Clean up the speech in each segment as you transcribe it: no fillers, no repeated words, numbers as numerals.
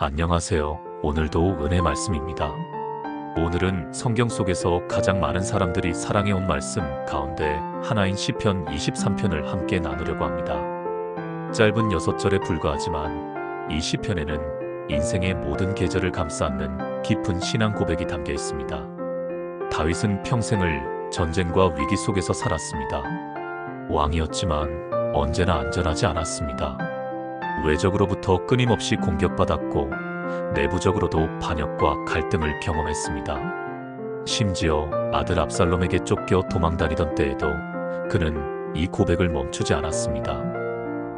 안녕하세요. 오늘도 은혜 말씀입니다. 오늘은 성경 속에서 가장 많은 사람들이 사랑해온 말씀 가운데 하나인 시편 23편을 함께 나누려고 합니다. 짧은 6절에 불과하지만 이 시편에는 인생의 모든 계절을 감싸 안는 깊은 신앙 고백이 담겨 있습니다. 다윗은 평생을 전쟁과 위기 속에서 살았습니다. 왕이었지만 언제나 안전하지 않았습니다. 외적으로부터 끊임없이 공격받았고 내부적으로도 반역과 갈등을 경험했습니다. 심지어 아들 압살롬에게 쫓겨 도망다니던 때에도 그는 이 고백을 멈추지 않았습니다.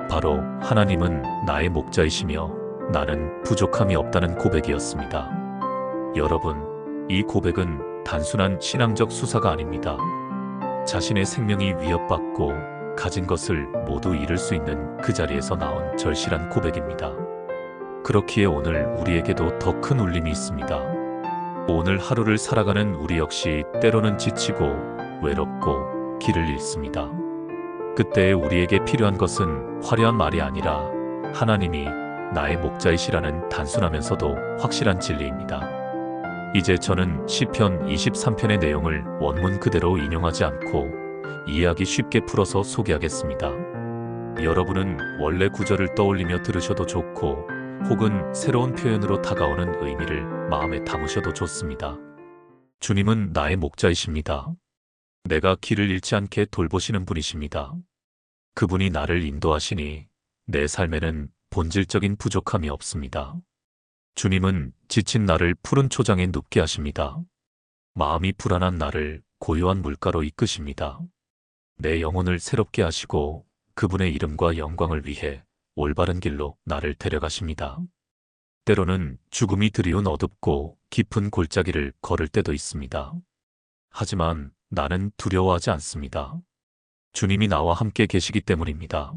바로 하나님은 나의 목자이시며 나는 부족함이 없다는 고백이었습니다. 여러분, 이 고백은 단순한 신앙적 수사가 아닙니다. 자신의 생명이 위협받고 가진 것을 모두 잃을 수 있는 그 자리에서 나온 절실한 고백입니다. 그렇기에 오늘 우리에게도 더 큰 울림이 있습니다. 오늘 하루를 살아가는 우리 역시 때로는 지치고 외롭고 길을 잃습니다. 그때 우리에게 필요한 것은 화려한 말이 아니라 하나님이 나의 목자이시라는 단순하면서도 확실한 진리입니다. 이제 저는 시편 23편의 내용을 원문 그대로 인용하지 않고 이해하기 쉽게 풀어서 소개하겠습니다. 여러분은 원래 구절을 떠올리며 들으셔도 좋고 혹은 새로운 표현으로 다가오는 의미를 마음에 담으셔도 좋습니다. 주님은 나의 목자이십니다. 내가 길을 잃지 않게 돌보시는 분이십니다. 그분이 나를 인도하시니 내 삶에는 본질적인 부족함이 없습니다. 주님은 지친 나를 푸른 초장에 눕게 하십니다. 마음이 불안한 나를 고요한 물가로 이끄십니다. 내 영혼을 새롭게 하시고 그분의 이름과 영광을 위해 올바른 길로 나를 데려가십니다. 때로는 죽음이 드리운 어둡고 깊은 골짜기를 걸을 때도 있습니다. 하지만 나는 두려워하지 않습니다. 주님이 나와 함께 계시기 때문입니다.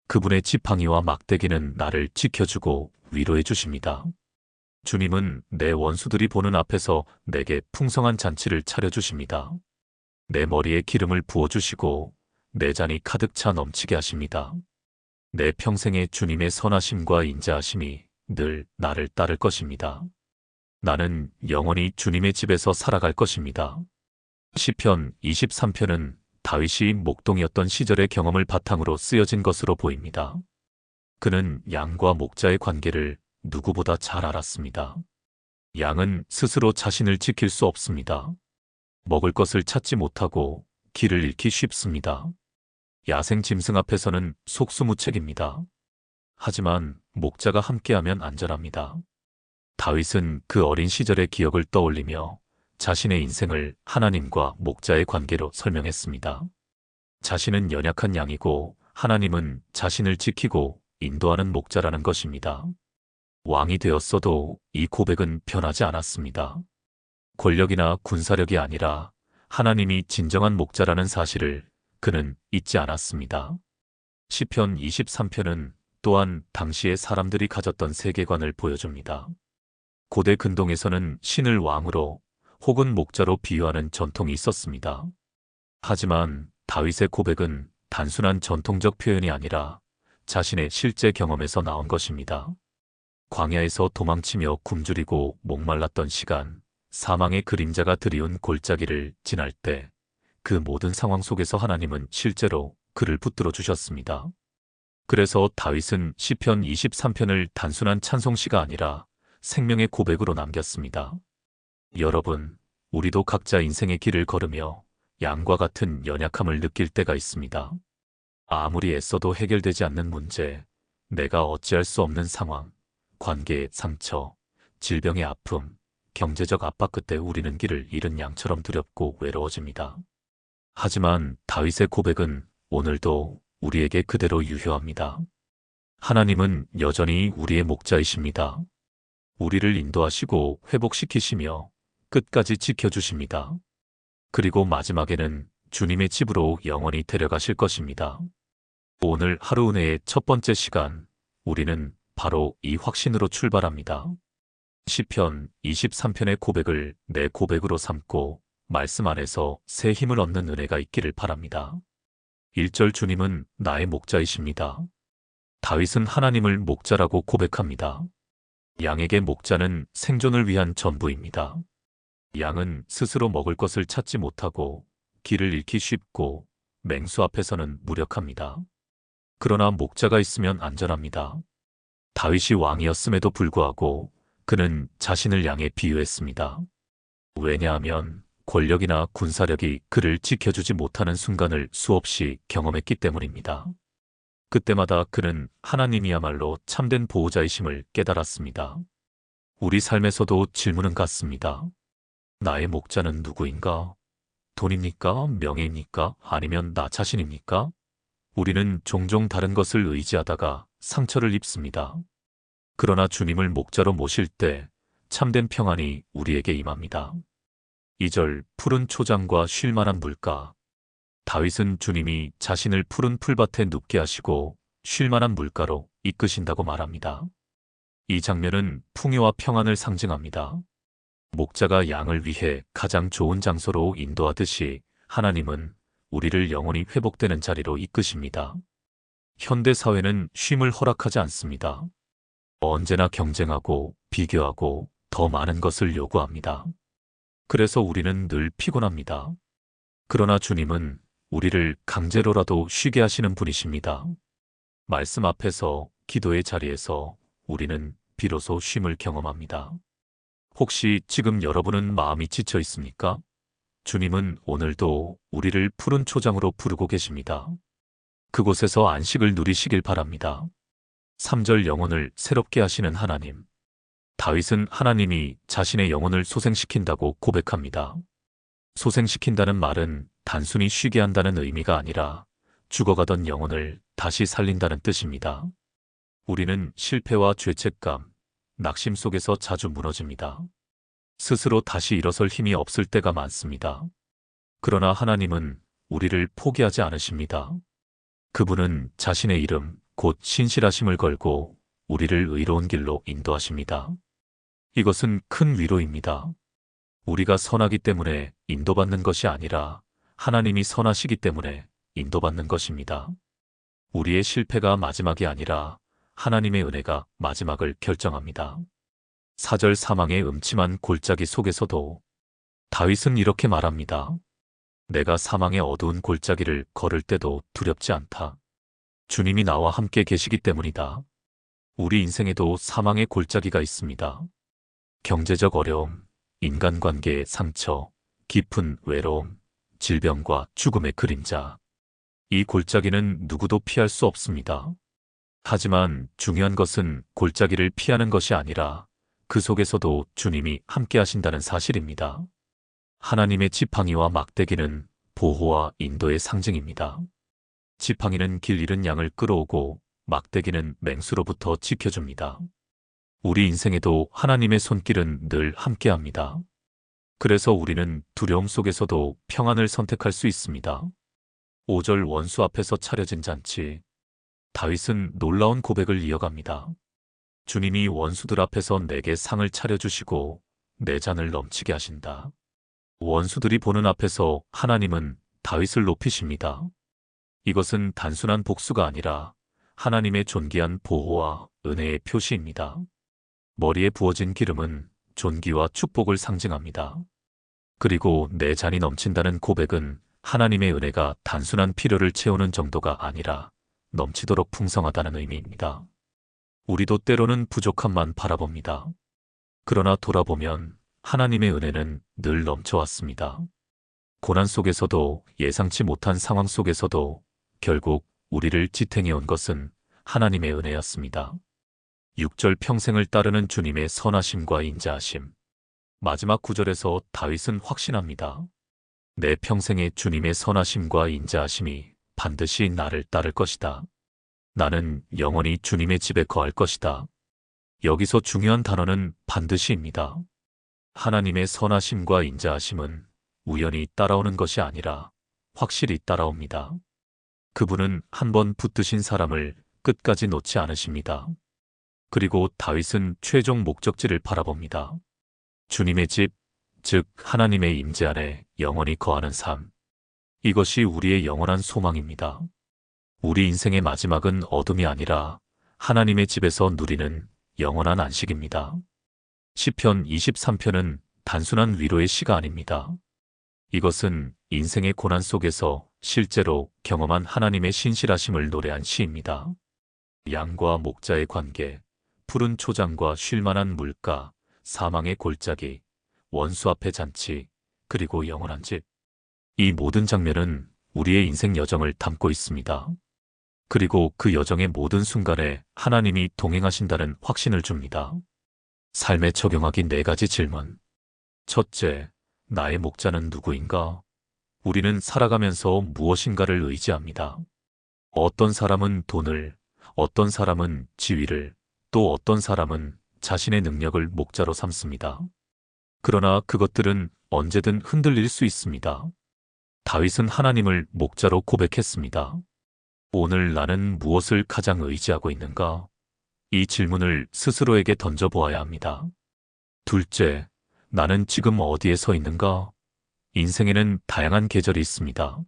그분의 지팡이와 막대기는 나를 지켜주고 위로해 주십니다. 주님은 내 원수들이 보는 앞에서 내게 풍성한 잔치를 차려주십니다. 내 머리에 기름을 부어주시고 내 잔이 가득 차 넘치게 하십니다. 내 평생에 주님의 선하심과 인자하심이 늘 나를 따를 것입니다. 나는 영원히 주님의 집에서 살아갈 것입니다. 시편 23편은 다윗이 목동이었던 시절의 경험을 바탕으로 쓰여진 것으로 보입니다. 그는 양과 목자의 관계를 누구보다 잘 알았습니다. 양은 스스로 자신을 지킬 수 없습니다. 먹을 것을 찾지 못하고 길을 잃기 쉽습니다. 야생 짐승 앞에서는 속수무책입니다. 하지만 목자가 함께하면 안전합니다. 다윗은 그 어린 시절의 기억을 떠올리며 자신의 인생을 하나님과 목자의 관계로 설명했습니다. 자신은 연약한 양이고 하나님은 자신을 지키고 인도하는 목자라는 것입니다. 왕이 되었어도 이 고백은 변하지 않았습니다. 권력이나 군사력이 아니라 하나님이 진정한 목자라는 사실을 그는 잊지 않았습니다. 시편 23편은 또한 당시의 사람들이 가졌던 세계관을 보여줍니다. 고대 근동에서는 신을 왕으로 혹은 목자로 비유하는 전통이 있었습니다. 하지만 다윗의 고백은 단순한 전통적 표현이 아니라 자신의 실제 경험에서 나온 것입니다. 광야에서 도망치며 굶주리고 목말랐던 시간, 사망의 그림자가 드리운 골짜기를 지날 때 그 모든 상황 속에서 하나님은 실제로 그를 붙들어 주셨습니다. 그래서 다윗은 시편 23편을 단순한 찬송시가 아니라 생명의 고백으로 남겼습니다. 여러분, 우리도 각자 인생의 길을 걸으며 양과 같은 연약함을 느낄 때가 있습니다. 아무리 애써도 해결되지 않는 문제, 내가 어찌할 수 없는 상황, 관계의 상처, 질병의 아픔, 경제적 압박 끝에 우리는 길을 잃은 양처럼 두렵고 외로워집니다. 하지만 다윗의 고백은 오늘도 우리에게 그대로 유효합니다. 하나님은 여전히 우리의 목자이십니다. 우리를 인도하시고 회복시키시며 끝까지 지켜주십니다. 그리고 마지막에는 주님의 집으로 영원히 데려가실 것입니다. 오늘 하루 은혜의 첫 번째 시간, 우리는 바로 이 확신으로 출발합니다. 시편 23편의 고백을 내 고백으로 삼고 말씀 안에서 새 힘을 얻는 은혜가 있기를 바랍니다. 1절 주님은 나의 목자이십니다. 다윗은 하나님을 목자라고 고백합니다. 양에게 목자는 생존을 위한 전부입니다. 양은 스스로 먹을 것을 찾지 못하고 길을 잃기 쉽고 맹수 앞에서는 무력합니다. 그러나 목자가 있으면 안전합니다. 다윗이 왕이었음에도 불구하고 그는 자신을 양에 비유했습니다. 왜냐하면 권력이나 군사력이 그를 지켜주지 못하는 순간을 수없이 경험했기 때문입니다. 그때마다 그는 하나님이야말로 참된 보호자이심을 깨달았습니다. 우리 삶에서도 질문은 같습니다. 나의 목자는 누구인가? 돈입니까? 명예입니까? 아니면 나 자신입니까? 우리는 종종 다른 것을 의지하다가 상처를 입습니다. 그러나 주님을 목자로 모실 때 참된 평안이 우리에게 임합니다. 2절 푸른 초장과 쉴 만한 물가. 다윗은 주님이 자신을 푸른 풀밭에 눕게 하시고 쉴 만한 물가로 이끄신다고 말합니다. 이 장면은 풍요와 평안을 상징합니다. 목자가 양을 위해 가장 좋은 장소로 인도하듯이 하나님은 우리를 영원히 회복되는 자리로 이끄십니다. 현대 사회는 쉼을 허락하지 않습니다. 언제나 경쟁하고 비교하고 더 많은 것을 요구합니다. 그래서 우리는 늘 피곤합니다. 그러나 주님은 우리를 강제로라도 쉬게 하시는 분이십니다. 말씀 앞에서 기도의 자리에서 우리는 비로소 쉼을 경험합니다. 혹시 지금 여러분은 마음이 지쳐 있습니까? 주님은 오늘도 우리를 푸른 초장으로 부르고 계십니다. 그곳에서 안식을 누리시길 바랍니다. 3절 영혼을 새롭게 하시는 하나님. 다윗은 하나님이 자신의 영혼을 소생시킨다고 고백합니다. 소생시킨다는 말은 단순히 쉬게 한다는 의미가 아니라 죽어가던 영혼을 다시 살린다는 뜻입니다. 우리는 실패와 죄책감, 낙심 속에서 자주 무너집니다. 스스로 다시 일어설 힘이 없을 때가 많습니다. 그러나 하나님은 우리를 포기하지 않으십니다. 그분은 자신의 이름, 곧 신실하심을 걸고 우리를 의로운 길로 인도하십니다. 이것은 큰 위로입니다. 우리가 선하기 때문에 인도받는 것이 아니라 하나님이 선하시기 때문에 인도받는 것입니다. 우리의 실패가 마지막이 아니라 하나님의 은혜가 마지막을 결정합니다. 4절 사망의 음침한 골짜기 속에서도 다윗은 이렇게 말합니다. 내가 사망의 어두운 골짜기를 걸을 때도 두렵지 않다. 주님이 나와 함께 계시기 때문이다. 우리 인생에도 사망의 골짜기가 있습니다. 경제적 어려움, 인간관계의 상처, 깊은 외로움, 질병과 죽음의 그림자. 이 골짜기는 누구도 피할 수 없습니다. 하지만 중요한 것은 골짜기를 피하는 것이 아니라 그 속에서도 주님이 함께 하신다는 사실입니다. 하나님의 지팡이와 막대기는 보호와 인도의 상징입니다. 지팡이는 길 잃은 양을 끌어오고 막대기는 맹수로부터 지켜줍니다. 우리 인생에도 하나님의 손길은 늘 함께합니다. 그래서 우리는 두려움 속에서도 평안을 선택할 수 있습니다. 5절 원수 앞에서 차려진 잔치. 다윗은 놀라운 고백을 이어갑니다. 주님이 원수들 앞에서 내게 상을 차려주시고 내 잔을 넘치게 하신다. 원수들이 보는 앞에서 하나님은 다윗을 높이십니다. 이것은 단순한 복수가 아니라 하나님의 존귀한 보호와 은혜의 표시입니다. 머리에 부어진 기름은 존귀와 축복을 상징합니다. 그리고 내 잔이 넘친다는 고백은 하나님의 은혜가 단순한 필요를 채우는 정도가 아니라 넘치도록 풍성하다는 의미입니다. 우리도 때로는 부족함만 바라봅니다. 그러나 돌아보면 하나님의 은혜는 늘 넘쳐왔습니다. 고난 속에서도 예상치 못한 상황 속에서도 결국 우리를 지탱해온 것은 하나님의 은혜였습니다. 6절 평생을 따르는 주님의 선하심과 인자하심. 마지막 구절에서 다윗은 확신합니다. 내 평생에 주님의 선하심과 인자하심이 반드시 나를 따를 것이다. 나는 영원히 주님의 집에 거할 것이다. 여기서 중요한 단어는 반드시입니다. 하나님의 선하심과 인자하심은 우연히 따라오는 것이 아니라 확실히 따라옵니다. 그분은 한번 붙드신 사람을 끝까지 놓지 않으십니다. 그리고 다윗은 최종 목적지를 바라봅니다. 주님의 집, 즉 하나님의 임재 안에 영원히 거하는 삶. 이것이 우리의 영원한 소망입니다. 우리 인생의 마지막은 어둠이 아니라 하나님의 집에서 누리는 영원한 안식입니다. 시편 23편은 단순한 위로의 시가 아닙니다. 이것은 인생의 고난 속에서 실제로 경험한 하나님의 신실하심을 노래한 시입니다. 양과 목자의 관계, 푸른 초장과 쉴만한 물가, 사망의 골짜기, 원수 앞의 잔치, 그리고 영원한 집. 이 모든 장면은 우리의 인생 여정을 담고 있습니다. 그리고 그 여정의 모든 순간에 하나님이 동행하신다는 확신을 줍니다. 삶에 적용하기 4가지 질문. 첫째, 나의 목자는 누구인가? 우리는 살아가면서 무엇인가를 의지합니다. 어떤 사람은 돈을, 어떤 사람은 지위를, 또 어떤 사람은 자신의 능력을 목자로 삼습니다. 그러나 그것들은 언제든 흔들릴 수 있습니다. 다윗은 하나님을 목자로 고백했습니다. 오늘 나는 무엇을 가장 의지하고 있는가? 이 질문을 스스로에게 던져보아야 합니다. 둘째, 나는 지금 어디에 서 있는가? 인생에는 다양한 계절이 있습니다.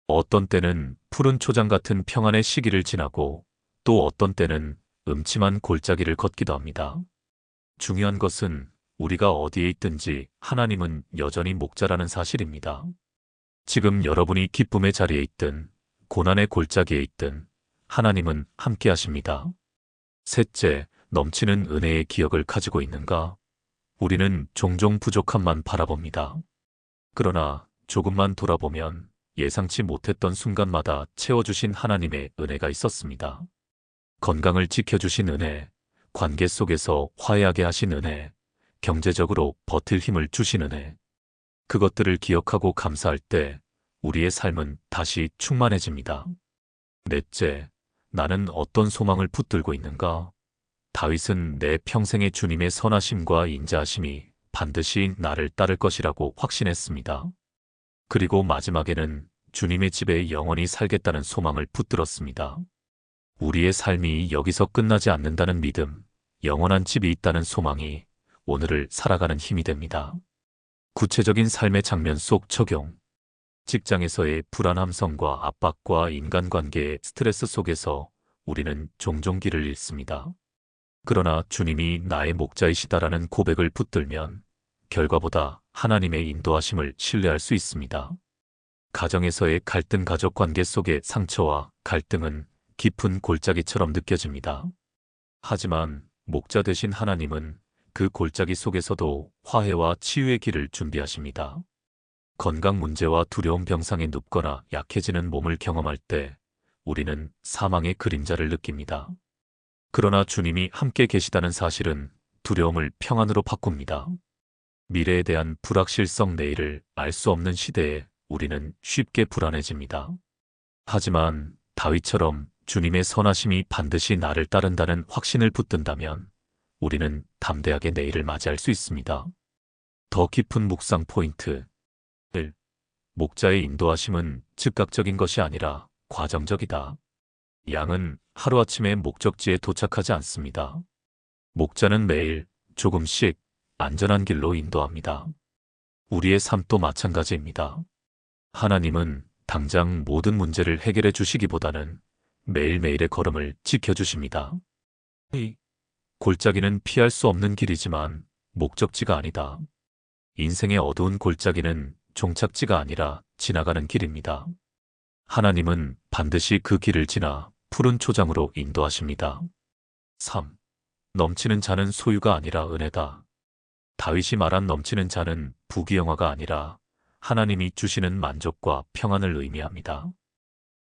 어떤 때는 푸른 초장 같은 평안의 시기를 지나고 또 어떤 때는 음침한 골짜기를 걷기도 합니다. 중요한 것은 우리가 어디에 있든지 하나님은 여전히 목자라는 사실입니다. 지금 여러분이 기쁨의 자리에 있든 고난의 골짜기에 있든 하나님은 함께 하십니다. 셋째, 넘치는 은혜의 기억을 가지고 있는가? 우리는 종종 부족함만 바라봅니다. 그러나 조금만 돌아보면 예상치 못했던 순간마다 채워주신 하나님의 은혜가 있었습니다. 건강을 지켜주신 은혜, 관계 속에서 화해하게 하신 은혜, 경제적으로 버틸 힘을 주신 은혜. 그것들을 기억하고 감사할 때 우리의 삶은 다시 충만해집니다. 넷째, 나는 어떤 소망을 붙들고 있는가? 다윗은 내 평생의 주님의 선하심과 인자하심이 반드시 나를 따를 것이라고 확신했습니다. 그리고 마지막에는 주님의 집에 영원히 살겠다는 소망을 붙들었습니다. 우리의 삶이 여기서 끝나지 않는다는 믿음, 영원한 집이 있다는 소망이 오늘을 살아가는 힘이 됩니다. 구체적인 삶의 장면 속 적용. 직장에서의 불안함성과 압박과 인간관계의 스트레스 속에서 우리는 종종 길을 잃습니다. 그러나 주님이 나의 목자이시다라는 고백을 붙들면 결과보다 하나님의 인도하심을 신뢰할 수 있습니다. 가정에서의 갈등, 가족 관계 속의 상처와 갈등은 깊은 골짜기처럼 느껴집니다. 하지만 목자 되신 하나님은 그 골짜기 속에서도 화해와 치유의 길을 준비하십니다. 건강 문제와 두려움, 병상에 눕거나 약해지는 몸을 경험할 때 우리는 사망의 그림자를 느낍니다. 그러나 주님이 함께 계시다는 사실은 두려움을 평안으로 바꿉니다. 미래에 대한 불확실성, 내일을 알 수 없는 시대에 우리는 쉽게 불안해집니다. 하지만 다윗처럼 주님의 선하심이 반드시 나를 따른다는 확신을 붙든다면 우리는 담대하게 내일을 맞이할 수 있습니다. 더 깊은 묵상 포인트. 1. 목자의 인도하심은 즉각적인 것이 아니라 과정적이다. 양은 하루아침에 목적지에 도착하지 않습니다. 목자는 매일 조금씩 안전한 길로 인도합니다. 우리의 삶도 마찬가지입니다. 하나님은 당장 모든 문제를 해결해 주시기보다는 매일매일의 걸음을 지켜주십니다. 이 골짜기는 피할 수 없는 길이지만 목적지가 아니다. 인생의 어두운 골짜기는 종착지가 아니라 지나가는 길입니다. 하나님은 반드시 그 길을 지나 푸른 초장으로 인도하십니다. 3. 넘치는 자는 소유가 아니라 은혜다. 다윗이 말한 넘치는 자는 부귀영화가 아니라 하나님이 주시는 만족과 평안을 의미합니다.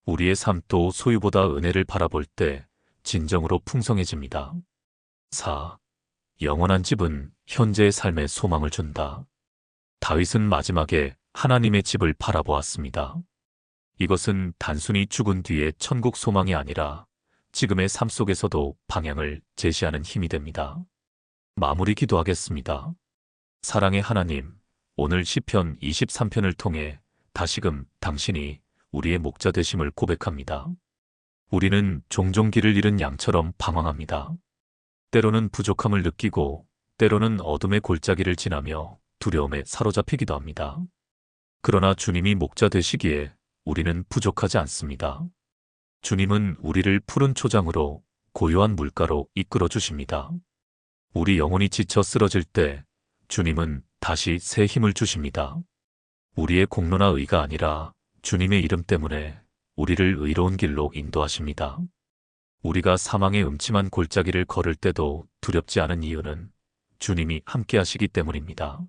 우리의 삶도 소유보다 은혜를 바라볼 때 진정으로 풍성해집니다. 4. 영원한 집은 현재의 삶에 소망을 준다. 다윗은 마지막에 하나님의 집을 바라보았습니다. 이것은 단순히 죽은 뒤의 천국 소망이 아니라 지금의 삶 속에서도 방향을 제시하는 힘이 됩니다. 마무리 기도하겠습니다. 사랑의 하나님, 오늘 시편 23편을 통해 다시금 당신이 우리의 목자 되심을 고백합니다. 우리는 종종 길을 잃은 양처럼 방황합니다. 때로는 부족함을 느끼고 때로는 어둠의 골짜기를 지나며 두려움에 사로잡히기도 합니다. 그러나 주님이 목자 되시기에 우리는 부족하지 않습니다. 주님은 우리를 푸른 초장으로 고요한 물가로 이끌어 주십니다. 우리 영혼이 지쳐 쓰러질 때 주님은 다시 새 힘을 주십니다. 우리의 공로나 의가 아니라 주님의 이름 때문에 우리를 의로운 길로 인도하십니다. 우리가 사망의 음침한 골짜기를 걸을 때도 두렵지 않은 이유는 주님이 함께 하시기 때문입니다.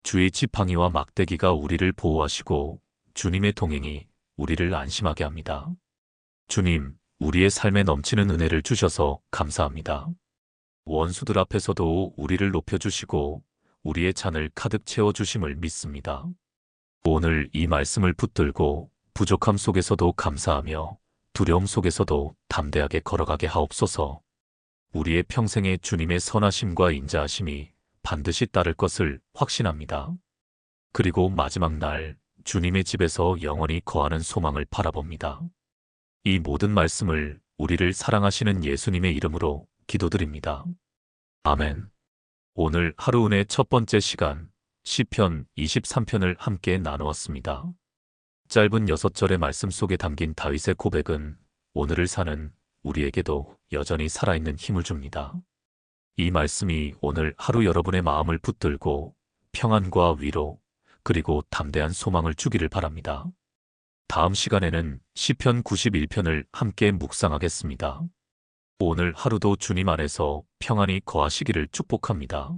주의 지팡이와 막대기가 우리를 보호하시고 주님의 동행이 우리를 안심하게 합니다. 주님, 우리의 삶에 넘치는 은혜를 주셔서 감사합니다. 원수들 앞에서도 우리를 높여주시고 우리의 잔을 가득 채워주심을 믿습니다. 오늘 이 말씀을 붙들고 부족함 속에서도 감사하며 두려움 속에서도 담대하게 걸어가게 하옵소서. 우리의 평생에 주님의 선하심과 인자하심이 반드시 따를 것을 확신합니다. 그리고 마지막 날 주님의 집에서 영원히 거하는 소망을 바라봅니다. 이 모든 말씀을 우리를 사랑하시는 예수님의 이름으로 기도드립니다. 아멘. 오늘 하루 은혜 첫 번째 시간 시편 23편을 함께 나누었습니다. 짧은 6절의 말씀 속에 담긴 다윗의 고백은 오늘을 사는 우리에게도 여전히 살아있는 힘을 줍니다. 이 말씀이 오늘 하루 여러분의 마음을 붙들고 평안과 위로 그리고 담대한 소망을 주기를 바랍니다. 다음 시간에는 시편 91편을 함께 묵상하겠습니다. 오늘 하루도 주님 안에서 평안히 거하시기를 축복합니다.